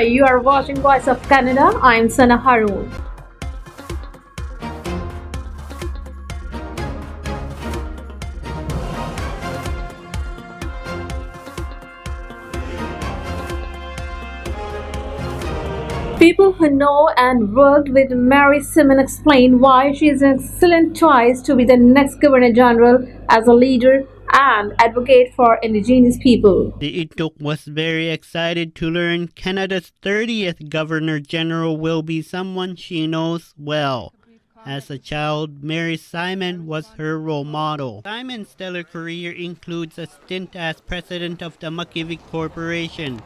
Hi, you are watching Voice of Canada. I'm Sana Hroon. People who know and worked with Mary Simon explain why she is an excellent choice to be the next Governor General as a leader and advocate for Indigenous people. The Ituk was very excited to learn Canada's 30th Governor General will be someone she knows well. As a child, Mary Simon was her role model. Simon's stellar career includes a stint as president of the Makivik Corporation.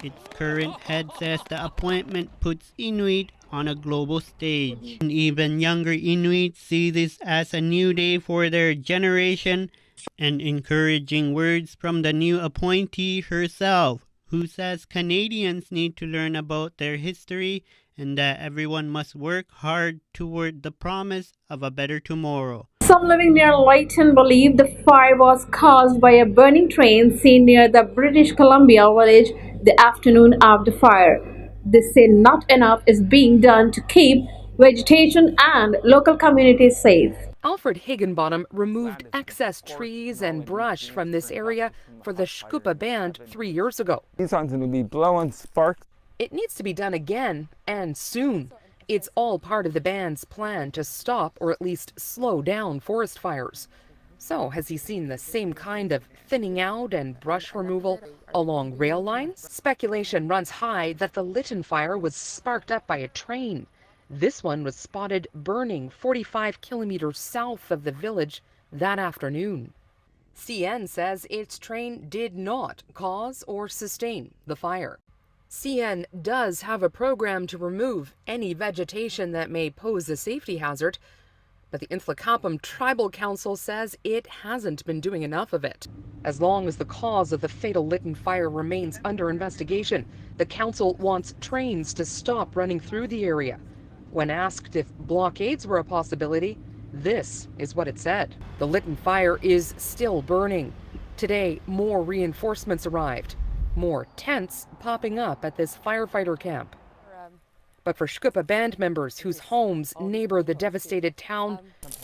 Its current head says the appointment puts Inuit on a global stage. And even younger Inuits see this as a new day for their generation, and encouraging words from the new appointee herself, who says Canadians need to learn about their history and that everyone must work hard toward the promise of a better tomorrow. Some living near Lytton believe the fire was caused by a burning train seen near the British Columbia village the afternoon of the fire. They say not enough is being done to keep vegetation and local communities safe. Alfred Higginbottom removed excess trees and brush from this area for the Shkupa Band 3 years ago. These ones will be blowing sparks. It needs to be done again, and soon. It's all part of the band's plan to stop or at least slow down forest fires. So, has he seen the same kind of thinning out and brush removal along rail lines? Speculation runs high that the Lytton fire was sparked up by a train. This one was spotted burning 45 kilometers south of the village that afternoon. CN says its train did not cause or sustain the fire. CN does have a program to remove any vegetation that may pose a safety hazard, but the Intlakapam Tribal Council says it hasn't been doing enough of it. As long as the cause of the fatal Lytton fire remains under investigation, the council wants trains to stop running through the area. When asked if blockades were a possibility, this is what it said. The Lytton fire is still burning. Today, more reinforcements arrived. More tents popping up at this firefighter camp. But for Shkupa Band members whose homes neighbor the devastated town,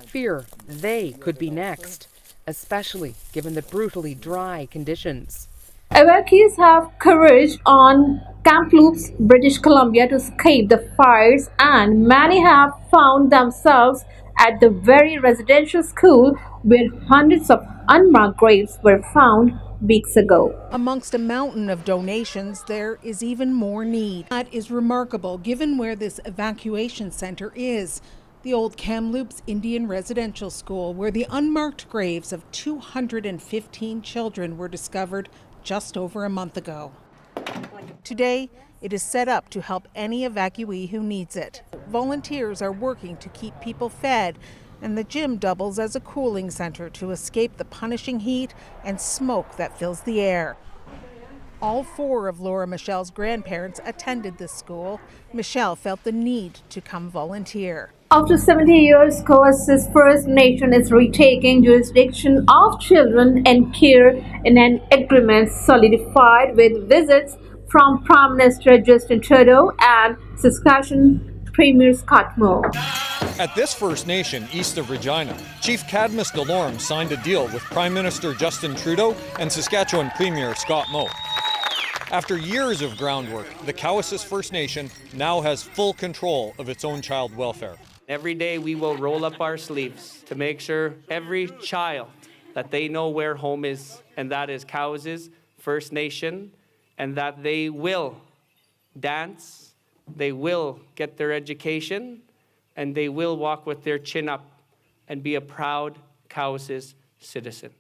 fear they could be next, especially given the brutally dry conditions. Evacuees have courage on Kamloops, British Columbia to escape the fires, and many have found themselves at the very residential school where hundreds of unmarked graves were found weeks ago. Amongst a mountain of donations, there is even more need. That is remarkable given where this evacuation center is. The old Kamloops Indian Residential School, where the unmarked graves of 215 children were discovered just over a month ago. Today, it is set up to help any evacuee who needs it. Volunteers are working to keep people fed, and the gym doubles as a cooling center to escape the punishing heat and smoke that fills the air. All 4 of Laura Michelle's grandparents attended this school. Michelle felt the need to come volunteer. After 70 years, Coas's First Nation is retaking jurisdiction of children and care in an agreement solidified with visits from Prime Minister Justin Trudeau and Saskatchewan Premier Scott Moe. At this First Nation east of Regina, Chief Cadmus Delorme signed a deal with Prime Minister Justin Trudeau and Saskatchewan Premier Scott Moe. After years of groundwork, the Cowessess First Nation now has full control of its own child welfare. Every day we will roll up our sleeves to make sure every child that they know where home is, and that is Cowessess First Nation, and that they will dance, they will get their education, and they will walk with their chin up and be a proud Cowessess citizen.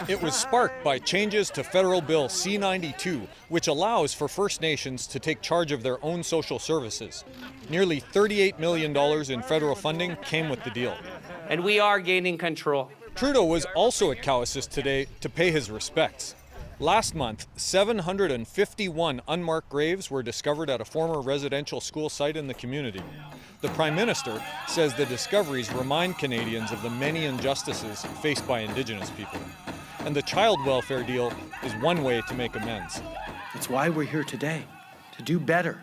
It was sparked by changes to Federal Bill C-92, which allows for First Nations to take charge of their own social services. Nearly $38 million in federal funding came with the deal. And we are gaining control. Trudeau was also at Cowessess today to pay his respects. Last month, 751 unmarked graves were discovered at a former residential school site in the community. The Prime Minister says the discoveries remind Canadians of the many injustices faced by Indigenous people. And the child welfare deal is one way to make amends. It's why we're here today. to do better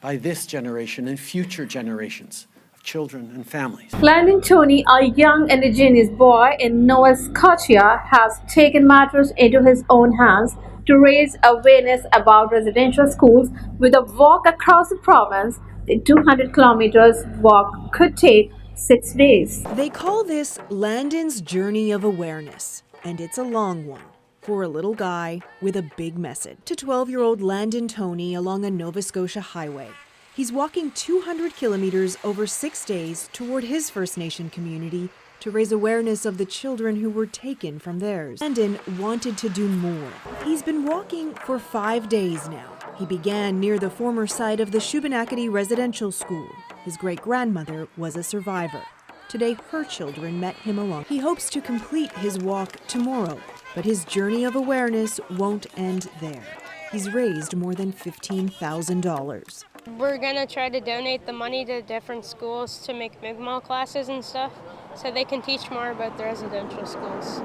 by this generation and future generations of children and families. Landon Tony, a young indigenous boy in Nova Scotia, has taken matters into his own hands to raise awareness about residential schools with a walk across the province. The 200 kilometers walk could take 6 days. They call this Landon's Journey of Awareness, and it's a long one for a little guy with a big message. To 12-year-old Landon Tony along a Nova Scotia highway. He's walking 200 kilometers over 6 days toward his First Nation community to raise awareness of the children who were taken from theirs. Landon wanted to do more. He's been walking for 5 days now. He began near the former site of the Shubenacadie Residential School. His great-grandmother was a survivor. Today, her children met him along. He hopes to complete his walk tomorrow, but his journey of awareness won't end there. He's raised more than $15,000. We're gonna try to donate the money to different schools to make Mi'kmaq classes and stuff so they can teach more about the residential schools.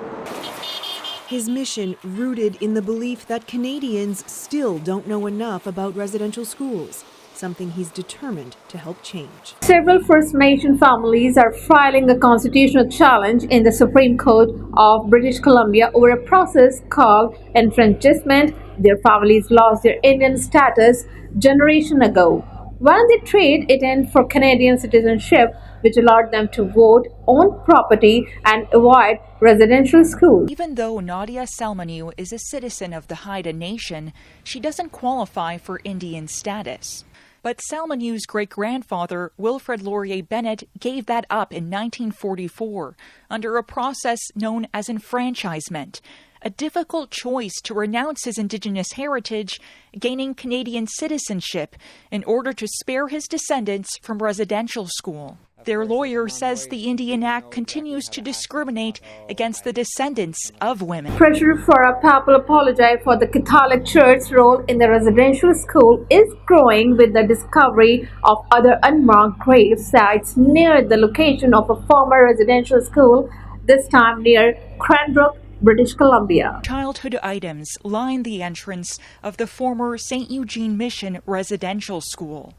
His mission rooted in the belief that Canadians still don't know enough about residential schools, something he's determined to help change. Several First Nation families are filing a constitutional challenge in the Supreme Court of British Columbia over a process called enfranchisement. Their families lost their Indian status generation ago when they traded it in for Canadian citizenship, which allowed them to vote, own property, and avoid residential schools. Even though Nadia Salmanu is a citizen of the Haida Nation, she doesn't qualify for Indian status. But Salmanu's great-grandfather, Wilfred Laurier Bennett, gave that up in 1944 under a process known as enfranchisement, a difficult choice to renounce his Indigenous heritage, gaining Canadian citizenship in order to spare his descendants from residential school. Their lawyer says the Indian Act continues to discriminate against the descendants of women. Pressure for a papal apology for the Catholic Church's role in the residential school is growing with the discovery of other unmarked grave sites near the location of a former residential school, this time near Cranbrook, British Columbia. Childhood items line the entrance of the former St. Eugene Mission Residential School,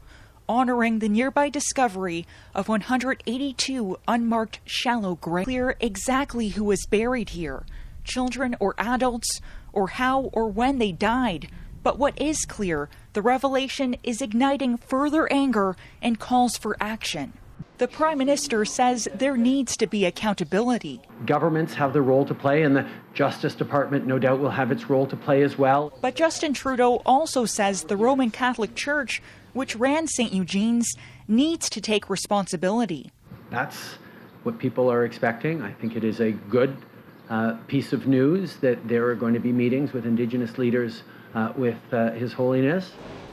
honoring the nearby discovery of 182 unmarked shallow graves. Clear exactly who was buried here, children or adults, or how or when they died. But what is clear, the revelation is igniting further anger and calls for action. The Prime Minister says there needs to be accountability. Governments have their role to play, and the Justice Department no doubt will have its role to play as well. But Justin Trudeau also says the Roman Catholic Church, which ran St. Eugene's, needs to take responsibility. That's what people are expecting. I think it is a good piece of news that there are going to be meetings with Indigenous leaders with His Holiness.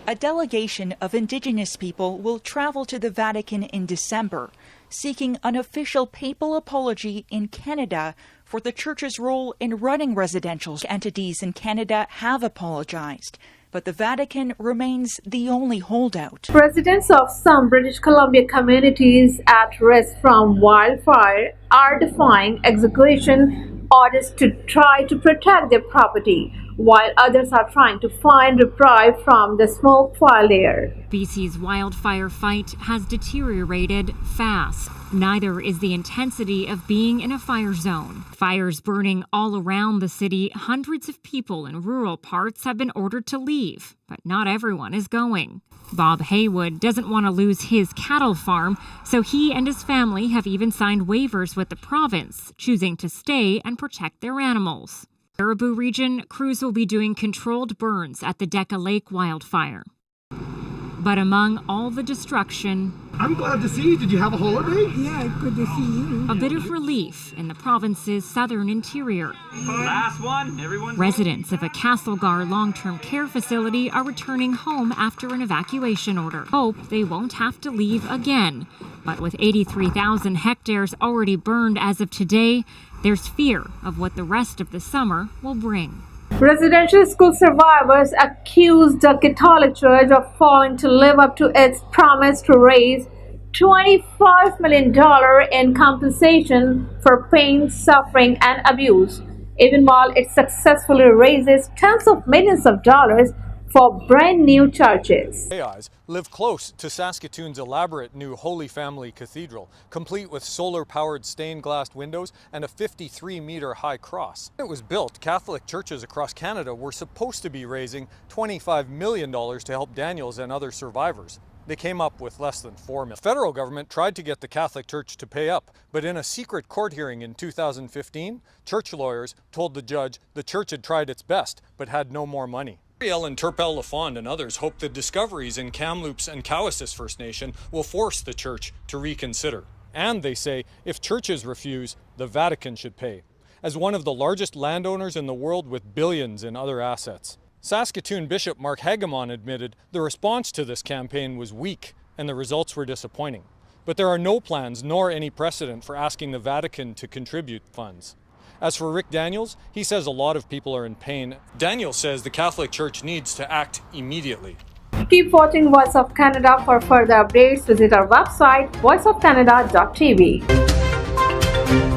A delegation of Indigenous people will travel to the Vatican in December, seeking an official papal apology in Canada for the Church's role in running residential. Entities in Canada have apologized, but the Vatican remains the only holdout. Residents of some British Columbia communities at risk from wildfire are defying execution orders to try to protect their property, while others are trying to find reprieve from the smoke filed there. BC's wildfire fight has deteriorated fast. Neither is the intensity of being in a fire zone. Fires burning all around the city, hundreds of people in rural parts have been ordered to leave, but not everyone is going. Bob Haywood doesn't want to lose his cattle farm, so he and his family have even signed waivers with the province, choosing to stay and protect their animals. Caribou region, crews will be doing controlled burns at the Decca Lake wildfire. But among all the destruction, I'm glad to see you. Did you have a holiday? Yeah, good to see you. A bit of relief in the province's southern interior. Last one, everyone. Residents of a Castlegar long-term care facility are returning home after an evacuation order. Hope they won't have to leave again. But with 83,000 hectares already burned as of today, there's fear of what the rest of the summer will bring. Residential school survivors accused the Catholic Church of failing to live up to its promise to raise $25 million in compensation for pain, suffering, and abuse, even while it successfully raises tens of millions of dollars for brand new churches. AIs live close to Saskatoon's elaborate new Holy Family Cathedral, complete with solar-powered stained glass windows and a 53-meter high cross. When it was built, Catholic churches across Canada were supposed to be raising $25 million to help Daniels and other survivors. They came up with less than $4 million. The federal government tried to get the Catholic Church to pay up, but in a secret court hearing in 2015, church lawyers told the judge the church had tried its best, but had no more money. Ellen Turpel-Lafond and others hope the discoveries in Kamloops and Cowessess First Nation will force the church to reconsider. And they say if churches refuse, the Vatican should pay, as one of the largest landowners in the world with billions in other assets. Saskatoon Bishop Mark Hagemon admitted the response to this campaign was weak and the results were disappointing. But there are no plans nor any precedent for asking the Vatican to contribute funds. As for Rick Daniels, he says a lot of people are in pain. Daniels says the Catholic Church needs to act immediately. Keep watching Voice of Canada for further updates. Visit our website voiceofcanada.tv.